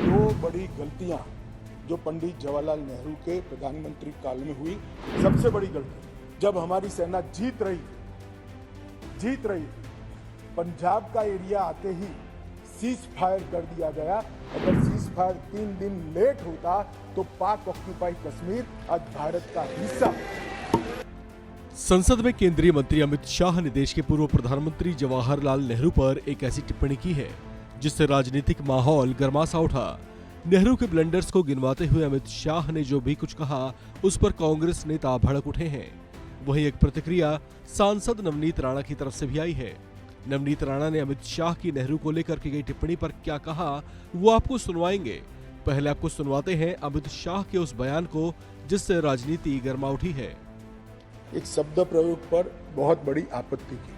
दो बड़ी गलतियां जो पंडित जवाहरलाल नेहरू के प्रधानमंत्री काल में हुई। सबसे बड़ी गलती जब हमारी सेना जीत रही थी, पंजाब का एरिया आते ही सीज फायर कर दिया गया। अगर सीज फायर 3 दिन लेट होता तो पाक ऑक्यूपाई कश्मीर आज भारत का हिस्सा। संसद में केंद्रीय मंत्री अमित शाह ने देश के पूर्व प्रधानमंत्री जवाहरलाल नेहरू पर एक ऐसी टिप्पणी की है जिससे राजनीतिक माहौल गर्मासा उठा। नेहरू के ब्लंडर्स को गिनवाते हुए अमित शाह ने जो भी कुछ कहा उस पर कांग्रेस नेता भड़क उठे हैं। वहीं एक प्रतिक्रिया सांसद नवनीत राणा की तरफ से भी आई है। नवनीत राणा ने अमित शाह की नेहरू को लेकर की गई टिप्पणी पर क्या कहा वो आपको सुनवाएंगे। पहले आपको सुनवाते हैं अमित शाह के उस बयान को जिससे राजनीति गर्मा उठी है। एक शब्द प्रयोग पर बहुत बड़ी आपत्ति की।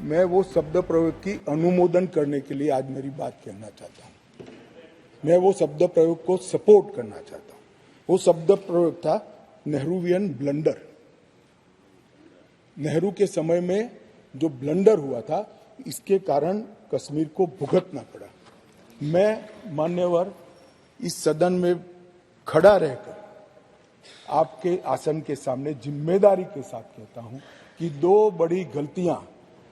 मैं वो शब्द प्रयोग की अनुमोदन करने के लिए आज मेरी बात कहना चाहता हूं। मैं वो शब्द प्रयोग को सपोर्ट करना चाहता हूं। वो शब्द प्रयोग था नेहरूवियन ब्लंडर। नेहरू के समय में जो ब्लंडर हुआ था इसके कारण कश्मीर को भुगतना पड़ा। मैं मान्यवर इस सदन में खड़ा रहकर आपके आसन के सामने जिम्मेदारी के साथ कहता हूं कि दो बड़ी गलतियां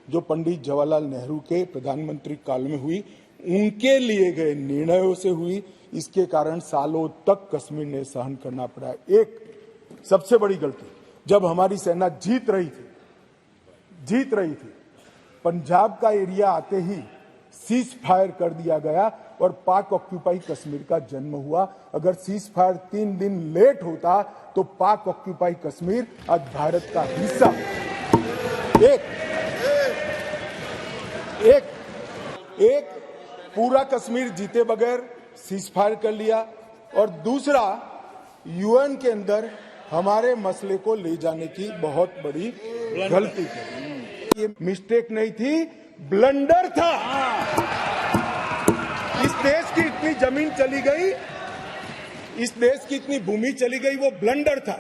जो पंडित जवाहरलाल नेहरू के प्रधानमंत्री काल में हुई, उनके लिए गए निर्णयों से हुई। इसके कारण सालों तक कश्मीर ने सहन करना पड़ा। एक सबसे बड़ी गलती जब हमारी सेना जीत रही थी, पंजाब का एरिया आते ही सीज फायर कर दिया गया और पाक ऑक्यूपाई कश्मीर का जन्म हुआ। अगर सीज फायर 3 दिन लेट होता तो पाक ऑक्यूपाई कश्मीर आज भारत का हिस्सा। एक पूरा कश्मीर जीते बगैर सीज फायर कर लिया और दूसरा यूएन के अंदर हमारे मसले को ले जाने की बहुत बड़ी गलती की। ये मिस्टेक नहीं थी, ब्लंडर था। इस देश की इतनी जमीन चली गई, इस देश की इतनी भूमि चली गई, वो ब्लंडर था,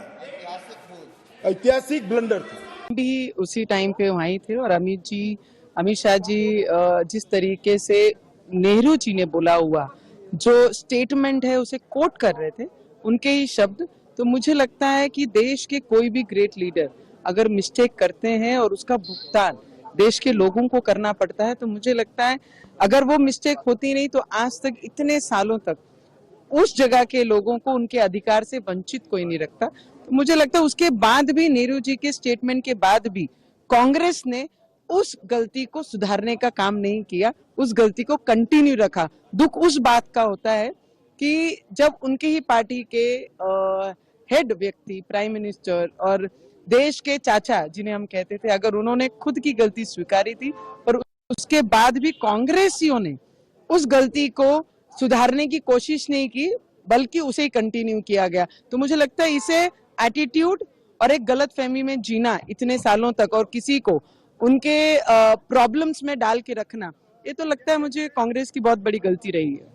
ऐतिहासिक ब्लंडर था। भी उसी टाइम पे वहीं थे और अमित शाह जी जिस तरीके से नेहरू जी ने बोला हुआ जो स्टेटमेंट है उसे कोट कर रहे थे, उनके ही शब्द। तो मुझे लगता है कि देश के कोई भी ग्रेट लीडर अगर मिस्टेक करते हैं और उसका भुगतान देश के लोगों को करना पड़ता है, तो मुझे लगता है अगर वो मिस्टेक होती नहीं तो आज तक इतने सालों तक उस जगह के लोगों को उनके अधिकार से वंचित कोई नहीं रखता। तो मुझे लगता है उसके बाद भी नेहरू जी के स्टेटमेंट के बाद भी कांग्रेस ने उस गलती को सुधारने का काम नहीं किया, उस गलती को कंटिन्यू रखा। दुख उस बात का होता है कि जब उनकी ही पार्टी के हेड व्यक्ति प्राइम मिनिस्टर और देश के चाचा जिन्हें हम कहते थे, अगर उन्होंने खुद की गलती स्वीकारी थी और उसके बाद भी कांग्रेसियों ने उस गलती को सुधारने की कोशिश नहीं की बल्कि उसे ही कंटिन्यू किया गया, तो मुझे लगता है इसे एटीट्यूड और एक गलतफहमी में जीना इतने सालों तक और किसी को उनके प्रॉब्लम्स में डाल के रखना, ये तो लगता है मुझे कांग्रेस की बहुत बड़ी गलती रही है।